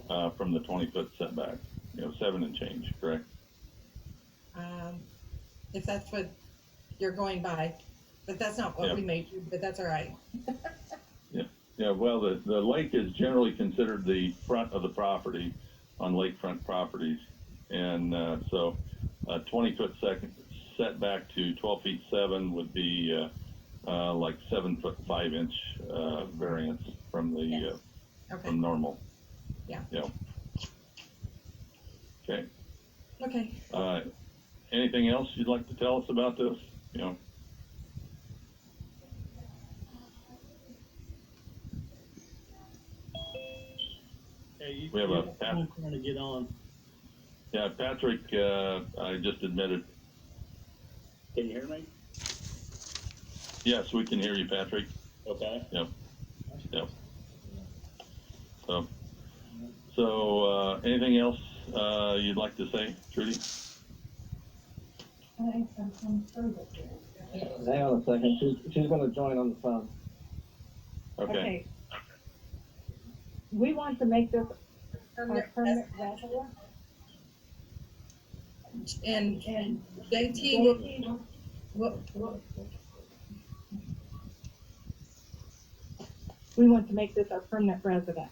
from the 20-foot setback, 7 and change, correct? If that's what you're going by, but that's not what Yeah. we made, but that's all right. Yeah, well, the lake is generally considered the front of the property on lakefront properties. And so a 20-foot setback to 12 feet 7 would be like 7 foot 5 inch variance from the Yes. Okay. from normal. Yeah. Okay. Okay. Anything else you'd like to tell us about this? Hey, We have a I'm trying to get on. Yeah, Patrick, I just admitted. Can you hear me? Yes, we can hear you, Patrick. Okay. Yep. So anything else you'd like to say, Trudy? Hang on a second. She's going to join on the phone. Okay. We want to make this a permanent resident. And JT will, We want to make this our permanent resident.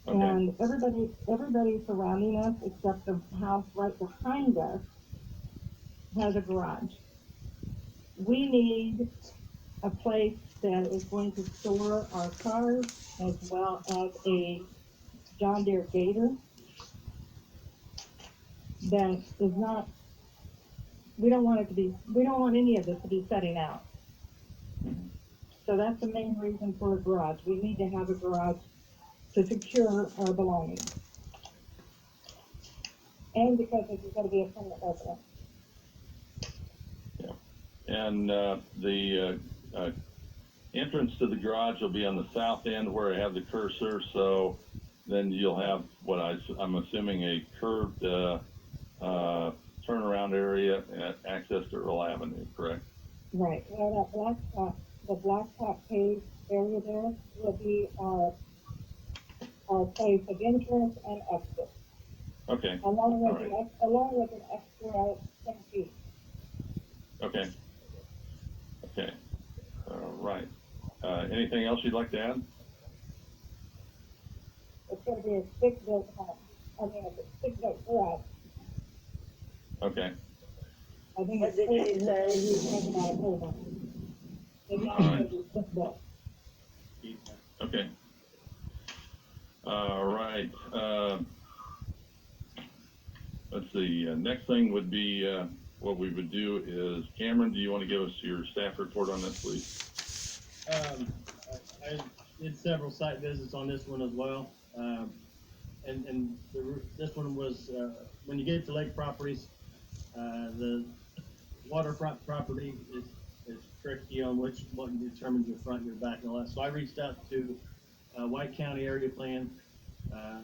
Okay. And everybody surrounding us, except the house right behind us, has a garage. We need a place that is going to store our cars, as well as a John Deere Gator that is not, we don't want any of this to be setting out. So that's the main reason for a garage. We need to have a garage to secure our belongings. And because this is going to be a permanent resident. And the entrance to the garage will be on the south end where I have the cursor. So then you'll have what I'm assuming a curved turnaround area at access to Earl Avenue, correct? Right. Well, the blacktop paved area there will be our place of entrance and exit. Okay. Along with an extra 10 feet. Okay. All right. Anything else you'd like to add? It's going to be a stick-built home. A stick-built garage. Okay. I think it's talking about a pole barn. It's not going to be stick-built. Okay. All right. Let's see. Next thing would be what we would do is, Cameron, do you want to give us your staff report on this, please? I did several site visits on this one as well. This one was, when you get to lake properties, the waterfront property is tricky on what determines your front, your back, and all that. So I reached out to White County Area Plan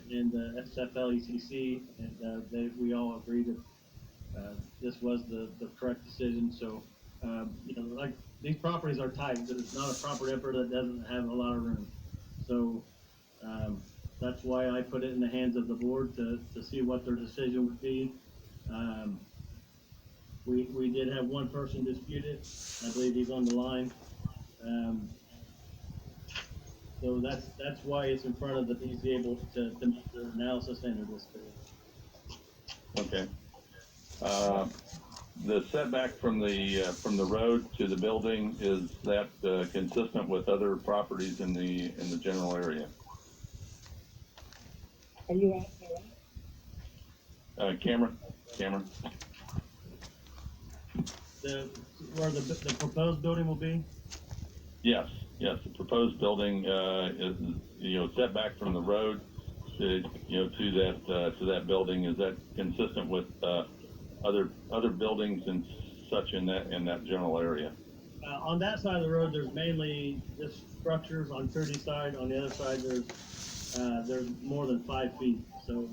and the SFL ECC, and we all agreed that this was the correct decision. So, like these properties are tight. It's not a property effort that doesn't have a lot of room. So that's why I put it in the hands of the board to see what their decision would be. We did have one person dispute it. I believe he's on the line. So that's why it's in front of the BZA to make their analysis and their decision. Okay. The setback from the road to the building, is that consistent with other properties in the general area? Are you asking me? Cameron? Where the proposed building will be? Yes. The proposed building is setback from the road to that building. Is that consistent with other buildings and such in that general area? On that side of the road, there's mainly just structures. On 30 side. On the other side, there's more than 5 feet. So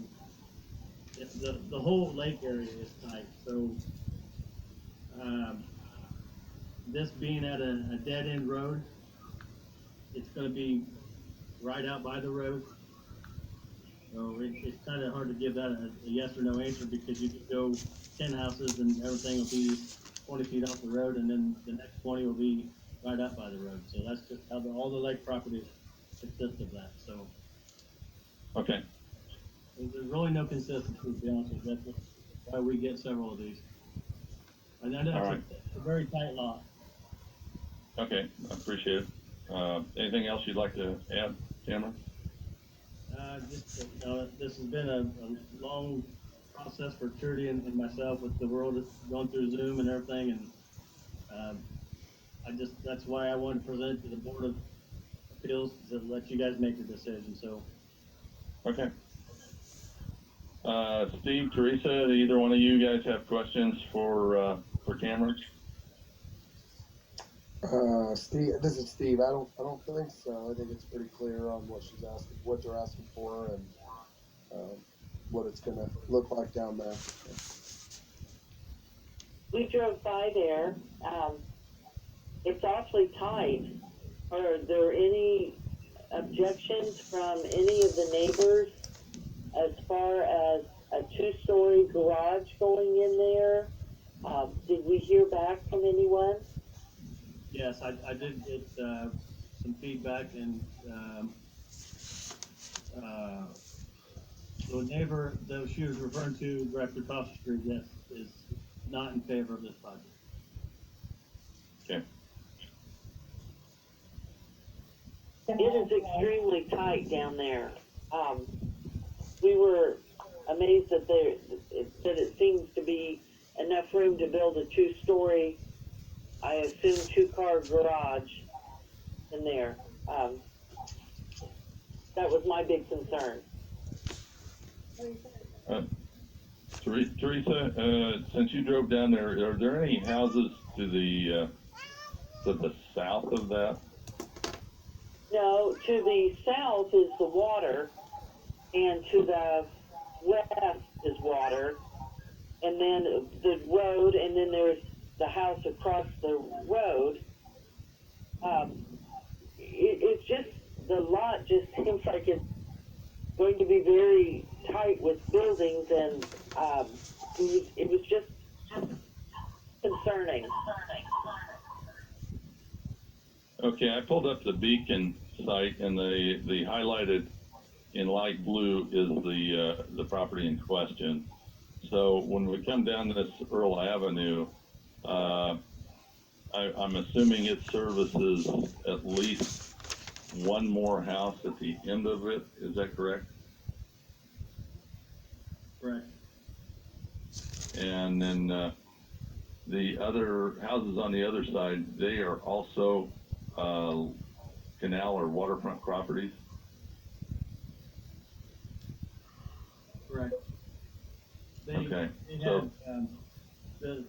the whole lake area is tight. So this being at a dead end road, it's going to be right out by the road. So it's kind of hard to give that a yes or no answer because you could go 10 houses and everything will be 20 feet off the road, and then the next 20 will be right up by the road. So that's just how all the lake properties consist of that. So Okay, there's really no consistency, to be honest with you. That's why we get several of these. And I know All it's right. a very tight lot. okay, I appreciate it. Anything else you'd like to add, Cameron? Just, this has been a long process for Trudy and myself with the world that's going through Zoom and everything. And that's why I wanted to present to the Board of Appeals to let you guys make the decision. So, Okay. Steve, Teresa, either one of you guys have questions for Cameron? Steve, this is Steve. I don't think so. I think it's pretty clear on what she's asking, what they're asking for, and what it's gonna look like down there. We drove by there. It's awfully tight. Are there any objections from any of the neighbors as far as a two-story garage going in there? Did we hear back from anyone? yes, I did get some feedback, and the neighbor that she was referring to, directly across the street, yes, is not in favor of this project. Okay. It is extremely tight down there. We were amazed that that it seems to be enough room to build a two-story, I assume two-car garage in there. That was my big concern. Teresa, since you drove down there, are there any houses to the south of that? No, to the south is the water, and to the west is water, and then the road, and then there's the house across the road. It's just, the lot just seems like it's going to be very tight with buildings, and it was just concerning. Okay, I pulled up the Beacon site, and the highlighted in light blue is the property in question. So when we come down this Earl Avenue, I'm assuming it services at least one more house at the end of it. Is that correct? Correct. And then the other houses on the other side, they are also canal or waterfront properties. Correct. Okay, They so- have,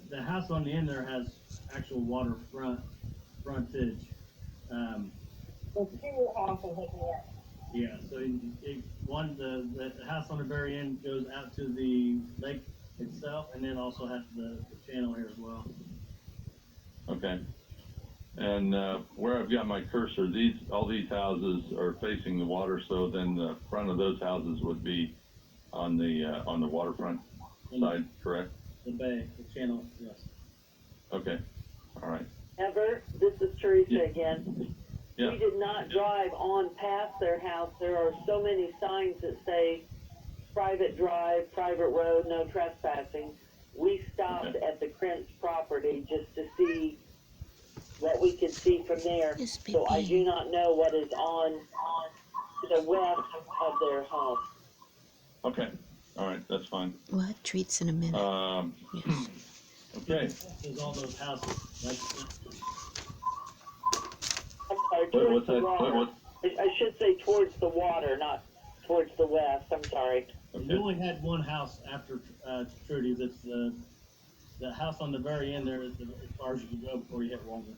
the house on the end there has actual frontage. The two houses at the end. Yeah, so the house on the very end goes out to the lake itself, and then also has the channel here as well. Okay. And where I've got my cursor, all these houses are facing the water, so then the front of those houses would be on the waterfront side, correct? The bay, the channel, yes. Okay, all right. Ever, this is Teresa Yeah. again. Yeah. We did not drive on past their house. There are so many signs that say private drive, private road, no trespassing. We stopped Okay. at the Krentz property just to see what we could see from there. Yes, So I baby. do not know what is on to the west of their home. Okay, all right, that's fine. We'll have treats in a minute. Yes. Okay, There's all those houses, like, I'm sorry, What- towards what's the that? water. I should say towards the water, not towards the west. I'm sorry. you okay, only had one house after Trudy. That's the house on the very end there is as far as you can go before you hit Walden.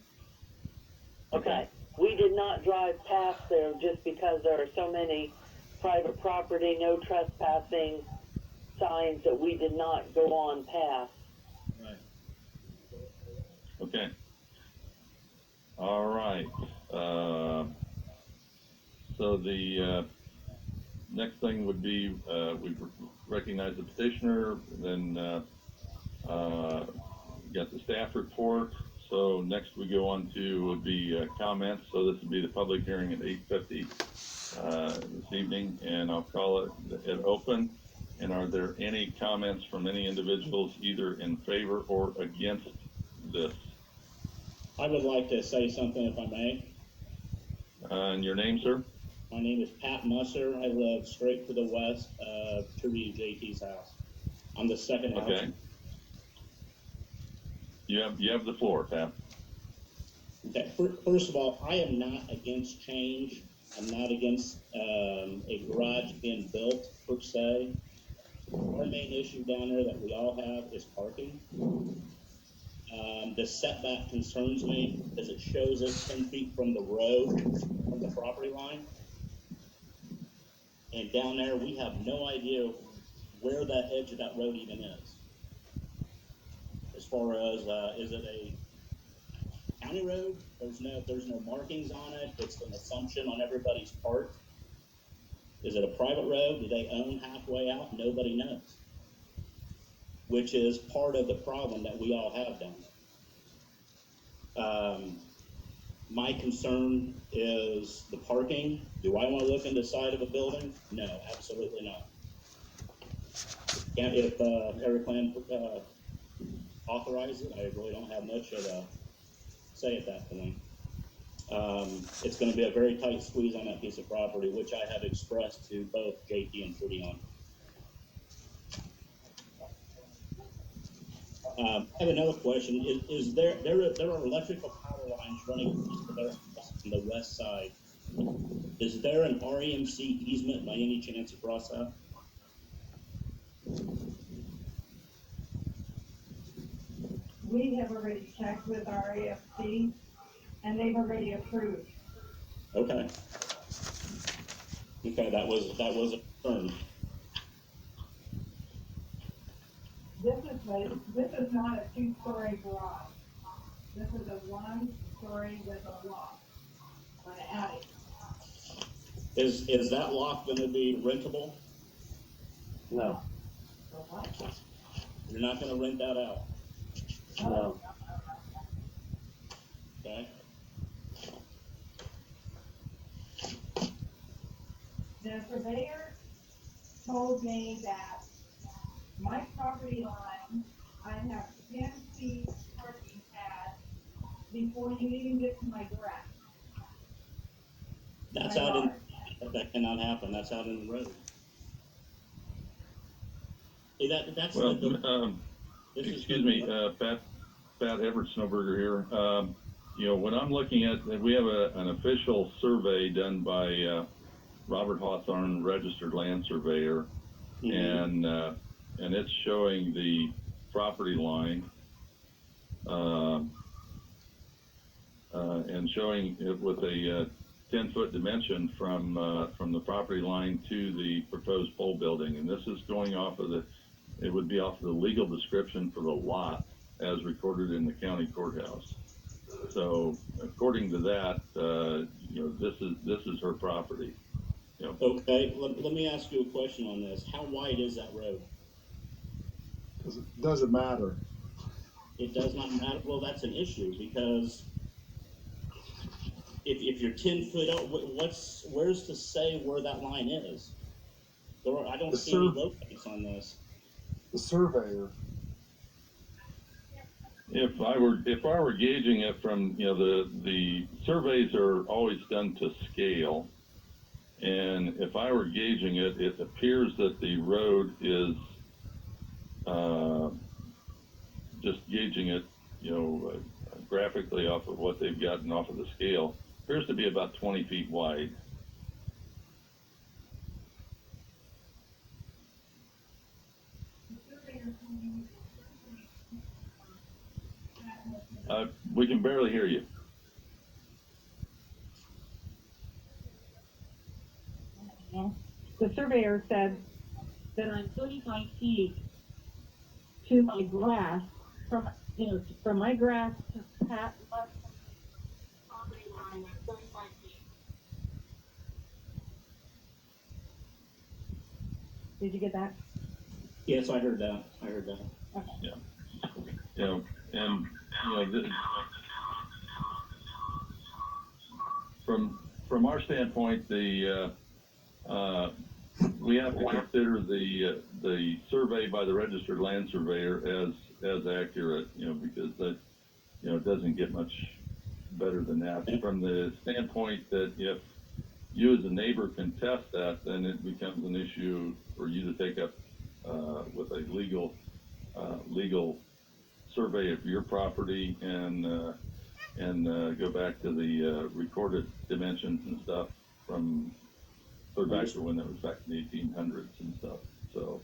Okay. We did not drive past there just because there are so many private property, no trespassing signs that we did not go on past. Right. okay. All right. So next thing would be, we recognize the petitioner, then, got the staff report. So next we go on to would be comments. So this would be the public hearing at 8:50 this evening, and I'll call it open. And are there any comments from any individuals either in favor or against this? I would like to say something if I may. And your name, sir? My name is Pat Musser. I live straight to the west of Trudy and JT's house. I'm the second house. Okay. You have the floor, Pat. Okay. First of all, I am not against change. I'm not against a garage being built per se. Our main issue down there that we all have is parking. The setback concerns me because it shows us 10 feet from the road, from the property line. And down there, we have no idea where that edge of that road even is. As far as, is it a county road? There's no markings on it. It's an assumption on everybody's part. Is it a private road? Do they own halfway out? Nobody knows. Which is part of the problem that we all have down there. My concern is the parking. Do I want to look in the side of a building? No, absolutely not. And if area plan authorizes it, I really don't have much of a say at that point. It's going to be a very tight squeeze on that piece of property, which I have expressed to both JT and Trudy on. I have another question. Is there are electrical power lines running on the west side? Is there an REMC easement by any chance across that? We have already checked with our AFC, and they've already approved. Okay. Okay, that was a concern. This is not a two-story garage. This is a one-story with a loft, an attic. Is that loft going to be rentable? No. So what? You're not going to rent that out, No. okay? The surveyor told me that my property line, I have 10 feet parking pad before you even get to my grass. That's My out yard. that cannot happen. That's out in the road. Hey, that's Well, this is excuse me, Pat Everett Snowberger here. You know, when I'm looking at, we have an official survey done by Robert Hawthorne, registered land surveyor, and it's showing the property line, and showing it with a 10-foot dimension from the property line to the proposed pole building, and this is going off of it would be off of the legal description for the lot as recorded in the county courthouse. So according to that, you know, this is her property. You know, Okay, let me ask you a question on this. How wide is that road? It doesn't matter. It does not matter. Well, that's an issue because if you're 10 foot out, where's to say where that line is? I don't see any locates on this. The surveyor. if I were gauging it from, you know, the surveys are always done to scale, and if I were gauging it, it appears that the road is just gauging it, you know, graphically off of what they've gotten off of the scale, appears to be about 20 feet wide. We can barely hear you. The surveyor said that I'm 35 feet to my grass, from my grass to Pat left property line, I'm 35 feet. Did you get that? Yes, I heard that. I heard that. Okay. You know, and, you know, from our standpoint, we have to consider the survey by the registered land surveyor as accurate, you know, because that, you know, it doesn't get much better than that. From the standpoint that if you as a neighbor contest that, then it becomes an issue for you to take up with a legal survey of your property and go back to the recorded dimensions and stuff from clear back to when it was back in the 1800s and stuff. So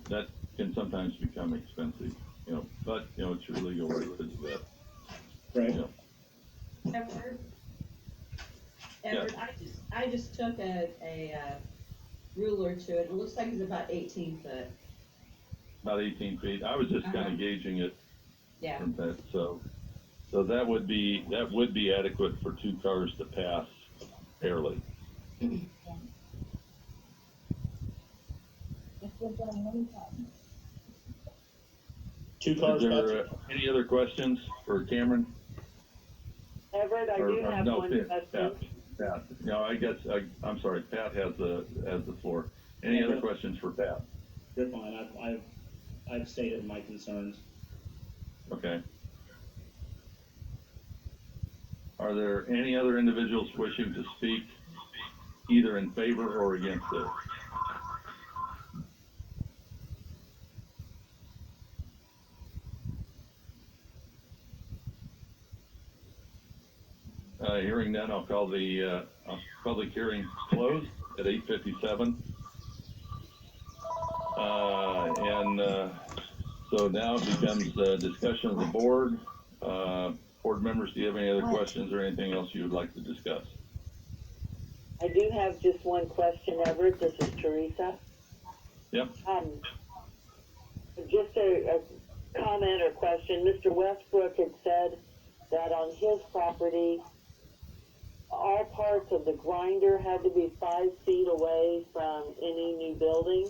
that can sometimes become expensive, you know. But you know, it's your legal right to do that. Right. You know. Edward, I just took a ruler to it. It looks like it's about 18 foot. About 18 feet. I was just kind Uh-huh. of gauging it Yeah. from that. So that would be adequate for 2 cars to pass fairly. It's been done many times. 2 Is cars. there any other questions for Cameron? Everett, I do have no, one question. Pat. No, I'm sorry. Pat has the floor. Any other questions for Pat? You're fine. I've stated my concerns. Okay. Are there any other individuals wishing to speak either in favor or against this? Hearing none, I'll call the public hearing closed at 8:57. So now it becomes discussion of the board. Board members, do you have any other questions or anything else you would like to discuss? I do have just one question, Everett. This is Teresa. Yep. Just a comment or question. Mr. Westbrook had said that on his property, all parts of the grinder had to be 5 feet away from any new building.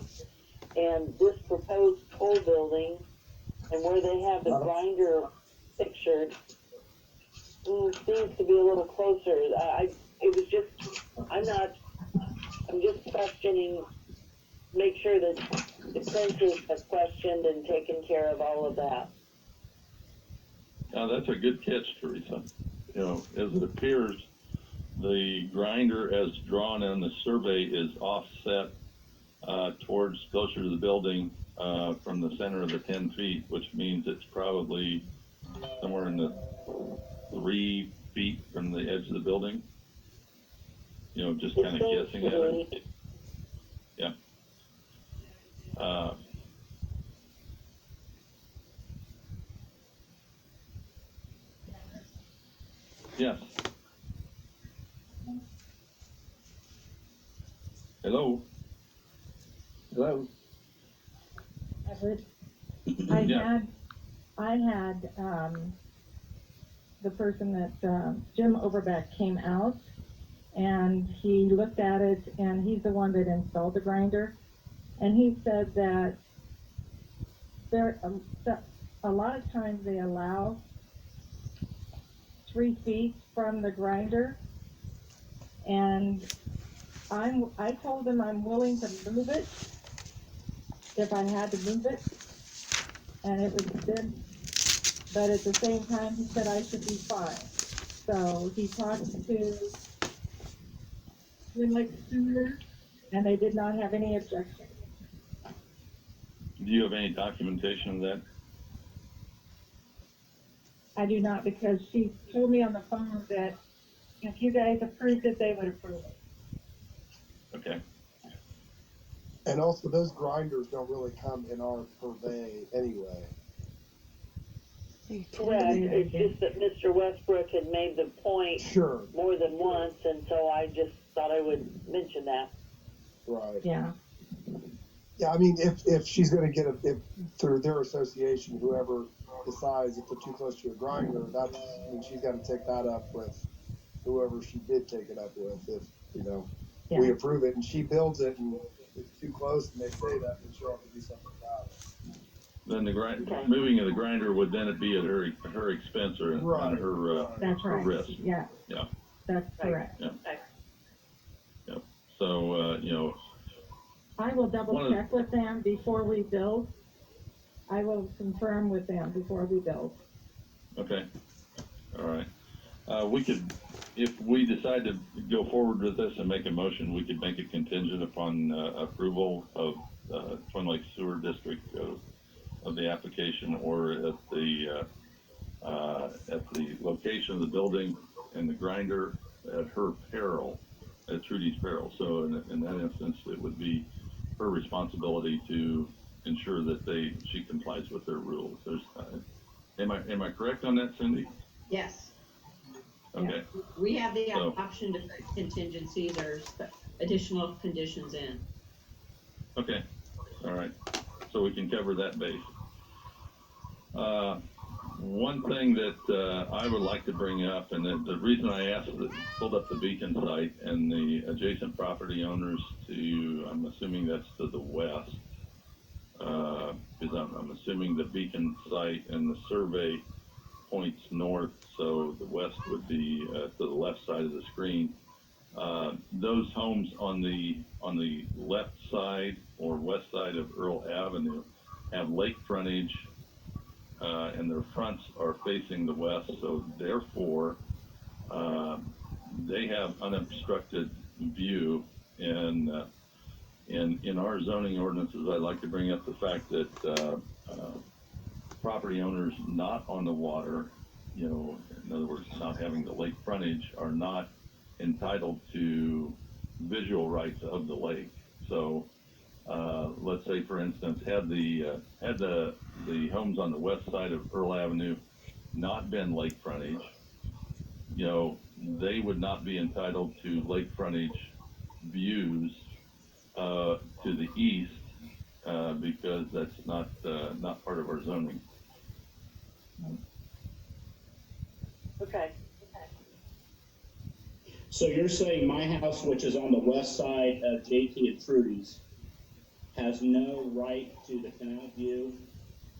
And this proposed toll building, and where they have the grinder pictured, seems to be a little closer. I'm just questioning, make sure that the princes have questioned and taken care of all of that. That's a good catch, Teresa. You know, as it appears, the grinder as drawn on the survey is offset towards closer to the building from the center of the 10 feet, which means it's probably somewhere in the 3 feet from the edge of the building. You know, just kind of guessing at it. Yeah. Yes. Hello. Hello. Everett, Yeah. I had the person that Jim Overbeck came out and he looked at it, and he's the one that installed the grinder, and he said that a lot of times they allow 3 feet from the grinder, and I told him I'm willing to move it if I had to move it, and it was good, but at the same time he said I should be fine. So he talked to Lake Sewer, and they did not have any objection. Do you have any documentation of that? I do not, because she told me on the phone that if you guys approved it, they would approve it. Okay. And also, those grinders don't really come in our purvey anyway. Correct. It's just that Mr. Westbrook had made the point Sure. more than once, and so I just thought I would mention that. Right. Yeah. Yeah, I mean, if she's going to get if through their association, whoever decides if they're too close to a grinder, she's got to take that up with whoever she did take it up with. If we approve it and she builds it, and it's too close and they say that, then she'll have to do something about it. Then the Okay. moving of the grinder would then be at her expense or on Right. her, That's her right. risk. Yeah, Yeah, that's Right. correct. Okay. yeah. So, you know, I will One double of- check with them before we build. I will confirm with them before we build. okay, all right. We could, if we decide to go forward with this and make a motion, we could make it contingent upon approval of Twin Lakes Sewer District of the application, or at the location of the building and the grinder at her peril, at Trudy's peril. So in that instance, it would be her responsibility to ensure that she complies with their rules. Am I correct on that, Cindy? Yes, Okay. we have the So- option to put contingencies or additional conditions in. Okay, all right, so we can cover that base. One thing that I would like to bring up, and the reason I pulled up the Beacon site and the adjacent property owners to, I'm assuming that's to the west, because I'm assuming the Beacon site and the survey points north, so the west would be to the left side of the screen. Those homes on the left side or west side of Earl Avenue have lake frontage, and their fronts are facing the west, so therefore they have unobstructed view. And in our zoning ordinances, I'd like to bring up the fact that property owners not on the water, you know, in other words, not having the lake frontage, are not entitled to visual rights of the lake. So, let's say, for instance, had the homes on the west side of Earl Avenue not been lake frontage, you know, they would not be entitled to lake frontage views to the east because that's not part of our zoning. Okay. So you're saying my house, which is on the west side of JT and Trudy's, has no right to the canal view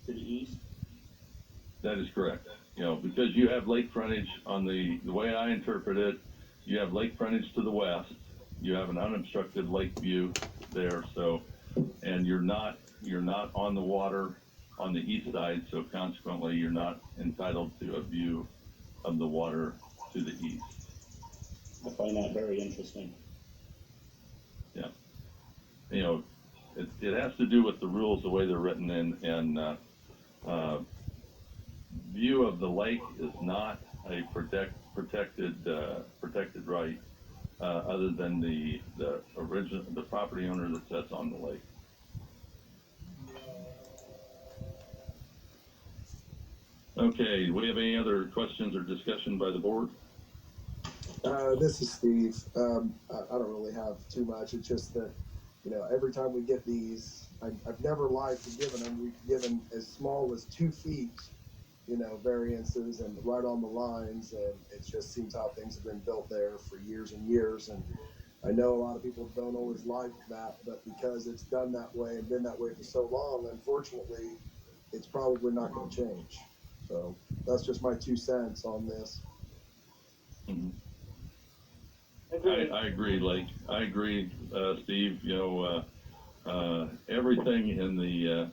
to the east? That is correct. You know, because you have lake frontage on the way I interpret it, you have lake frontage to the west, you have an unobstructed lake view there, so, and you're not on the water on the east side, so consequently, you're not entitled to a view of the water to the east. I find that very interesting. Yeah. You know, it has to do with the rules, the way they're written, and view of the lake is not a protected right, other than the property owner that sits on the lake. Okay, do we have any other questions or discussion by the board? This is Steve. I don't really have too much. It's just that, you know, every time we get these, I've never lied for giving them. We've given as small as 2 feet, you know, variances and right on the lines, and it just seems how things have been built there for years and years. And I know a lot of people don't always like that, but because it's done that way and been that way for so long, unfortunately, it's probably not going to change. So that's just my 2 cents on this. Mm-hmm. Agreed. I agree, Lake. I agree, Steve. You know, everything in the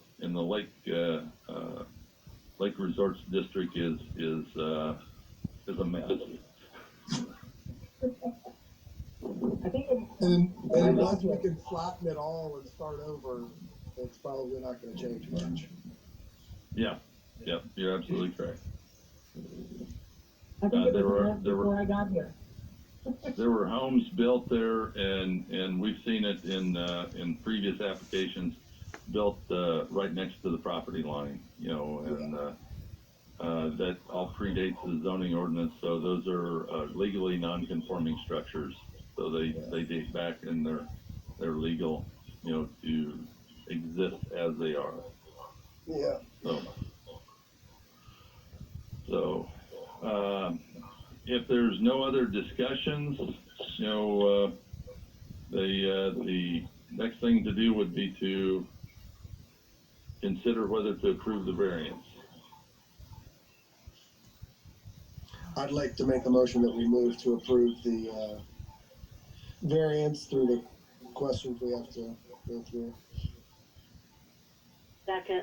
Lake Resorts District is a mess. I think it's, And unless we can flatten it all and start over, it's probably not going to change much. Yeah, you're absolutely correct. I think it there was were- enough there were- before I got here. There were homes built there, and we've seen it in previous applications, built right next to the property line, you know, and that all predates the zoning ordinance. So those are legally non-conforming structures. So they date back, and they're legal, you know, to exist as they are. Yeah. So if there's no other discussions, you know, the next thing to do would be to consider whether to approve the variance. I'd like to make a motion that we move to approve the variance through the questions we have to go through. Second.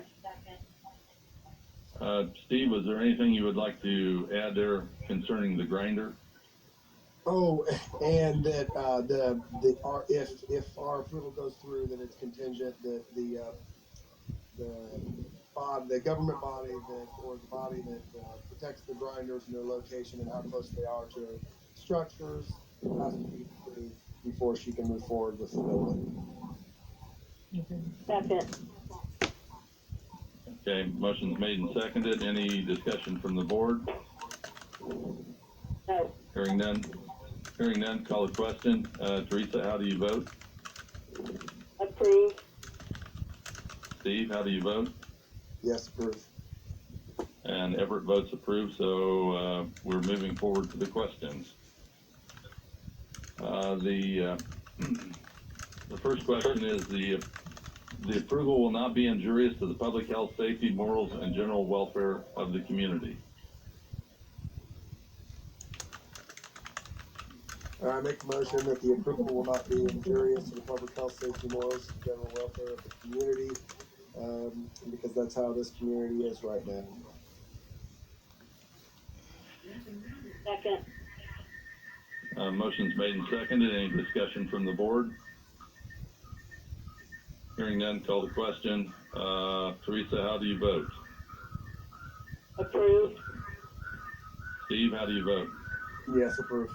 Steve, was there anything you would like to add there concerning the grinder? Oh, and that if our approval goes through, then it's contingent that the government body or the body that protects the grinders and their location and how close they are to structures has to be approved before she can move forward with the building. Second. Okay, motion's made and seconded. Any discussion from the board? No. Hearing none, call the question. Teresa, how do you vote? Approve. Steve, how do you vote? Yes, approved. And Everett votes approve, so we're moving forward to the questions. The first question is the approval will not be injurious to the public health, safety, morals, and general welfare of the community. I make a motion that the approval will not be injurious to the public health, safety, morals, and general welfare of the community, because that's how this community is right now. Second. Motion's made and seconded. Any discussion from the board? Hearing none, call the question. Teresa, how do you vote? Approve. Steve, how do you vote? Yes, approved.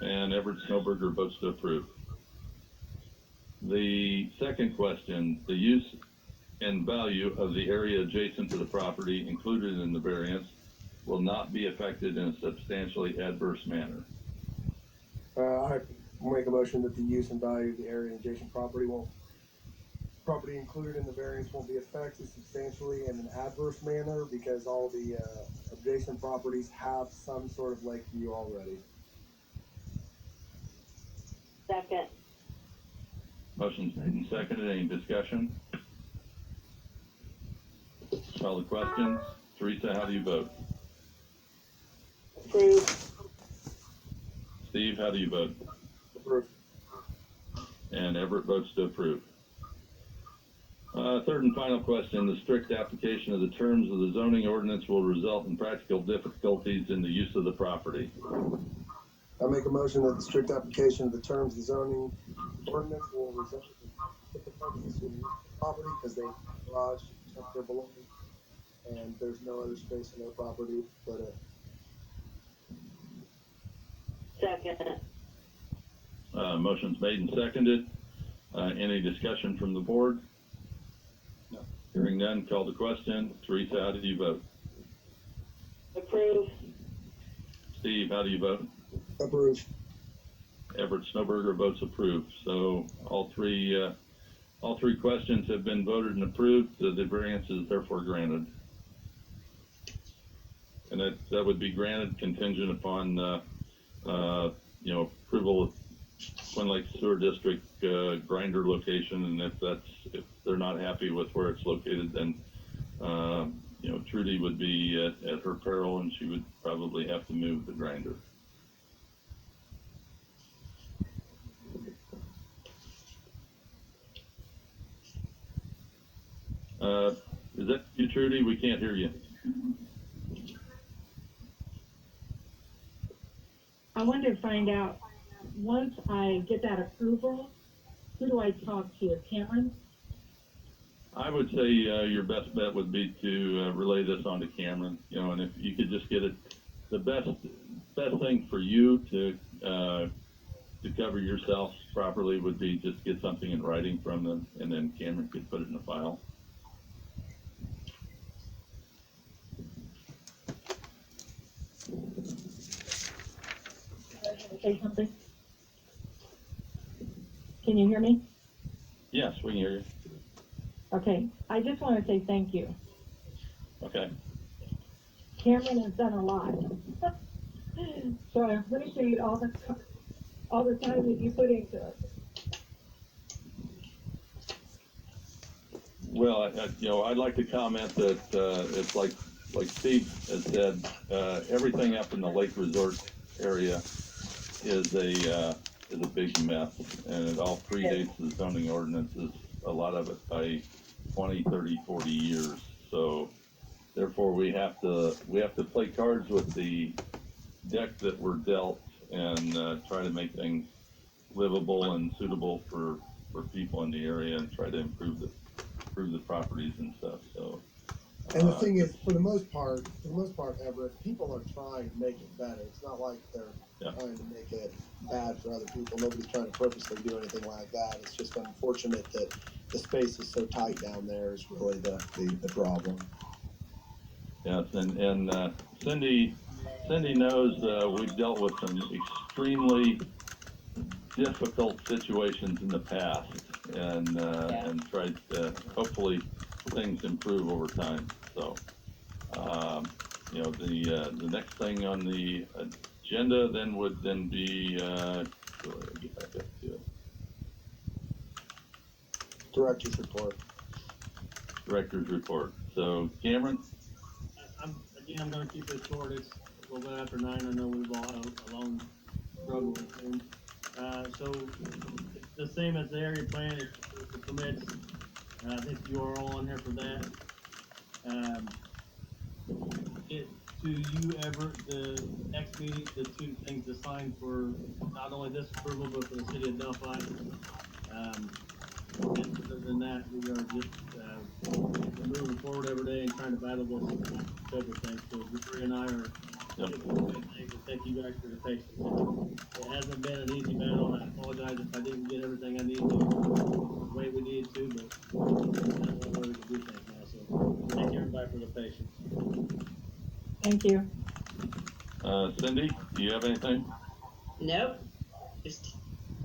And Everett Snowberger votes to approve. The second question, the use and value of the area adjacent to the property included in the variance will not be affected in a substantially adverse manner. I make a motion that the use and value of the area and adjacent property included in the variance won't be affected substantially in an adverse manner because all the adjacent properties have some sort of lake view already. Second. Motion's made and seconded. Any discussion? Call the question. Teresa, how do you vote? Approve. Steve, how do you vote? Approved. And Everett votes to approve. Third and final question, the strict application of the terms of the zoning ordinance will result in practical difficulties in the use of the property. I make a motion that the strict application of the terms of the zoning ordinance will result in difficulties in the property because they have a garage to their belongings and there's no other space in their property but a Second. Motion's made and seconded. Any discussion from the board? No. Hearing none, call the question. Teresa, how do you vote? Approve. Steve, how do you vote? approved. Everett Snowberger votes approved. So all three questions have been voted and approved. The variance is therefore granted. And that would be granted contingent upon approval of Twin Lakes Sewer District grinder location, and if they're not happy with where it's located, then Trudy would be at her peril, and she would probably have to move the grinder. Is that you, Trudy? We can't hear you. I wanted to find out, once I get that approval, who do I talk to? Cameron? I would say your best bet would be to relay this on to Cameron, and if you could just get it, the best thing for you to cover yourself properly would be just get something in writing from them, and then Cameron could put it in the file. Say something? Can you hear me? Yes, we can hear you. Okay, I just want to say thank you. Okay. Cameron has done a lot. So I appreciate all the time that you put into it. Well, I'd like to comment that, it's like Steve has said, everything up in the lake resort area is a big mess, and it all predates the zoning ordinances, a lot of it by 20, 30, 40 years. So therefore we have to play cards with the deck that we're dealt and, try to make things livable and suitable for people in the area and try to improve the properties and stuff. So, And the thing is, for the most part, Everett, people are trying to make it better. It's not like they're trying to make it bad for other people. Nobody's trying to purposely do anything like that. It's just unfortunate that the space is so tight down there is really the problem. yes, and Cindy knows we've dealt with some extremely difficult situations in the past, and tried to, hopefully things improve over time. So, the next thing on the agenda would be, get back up to it, Director's report. director's report. So Cameron? I'm gonna keep it short. It's a little bit after 9. I know we've all had a long struggle with things. So it's the same as the area plan. It's the permits. I think you are all on here for that. It to you, Everett, the next meeting, the 2 things to sign for not only this approval but for the city of Delphi. And other than that, we are just moving forward every day and trying to battle this COVID thing. So Victoria and I are thank you guys for your patience. It hasn't been an easy battle, and I apologize if I didn't get everything I needed the way we needed to, but that's one way we can do things now. So thank you everybody for the patience. Thank you. Cindy, do you have anything? Nope, just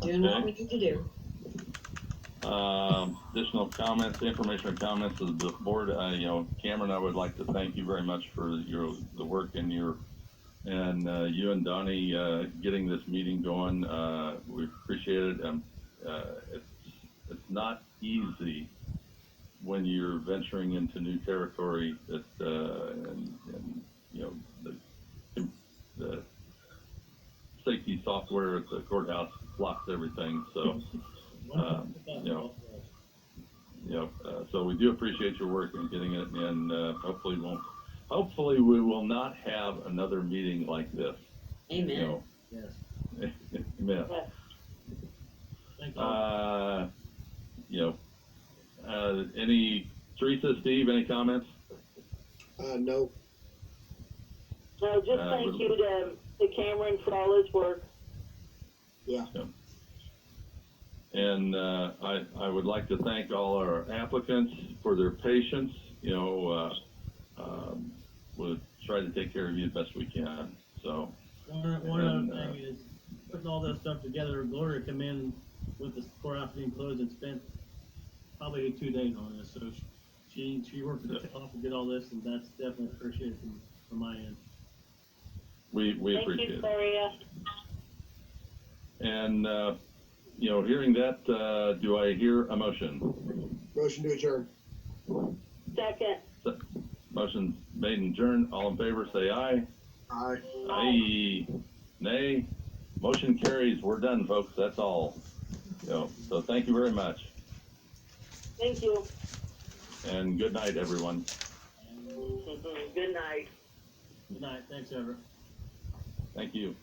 doing what we need to do. Additional comments, information or comments of the board. Cameron, I would like to thank you very much for the work and you and Donnie, getting this meeting going. We appreciate it. It's not easy when you're venturing into new territory that, the safety software at the courthouse blocks everything. So, so we do appreciate your work in getting it, and hopefully we will not have another meeting like this. Amen. Yes. Amen. Thank you. Teresa, Steve, any comments? No. No, just thank you to Cameron for all his work. Yeah. And I would like to thank all our applicants for their patience. We'll try to take care of you the best we can. So One other thing is putting all this stuff together. Gloria come in with the courthouse being closed and spent probably 2 days on this. So she worked her tail off to get all this, and that's definitely appreciated from my end. We Thank appreciate you, it. Gloria. And hearing that, do I hear a motion? Motion to adjourn. Second. Motion made and adjourned. All in favor, say aye. Aye. Aye. Nay. Motion carries. We're done, folks. That's all. So thank you very much. Thank you. And good night, everyone. Good night. Good night. Thanks, Everett. Thank you.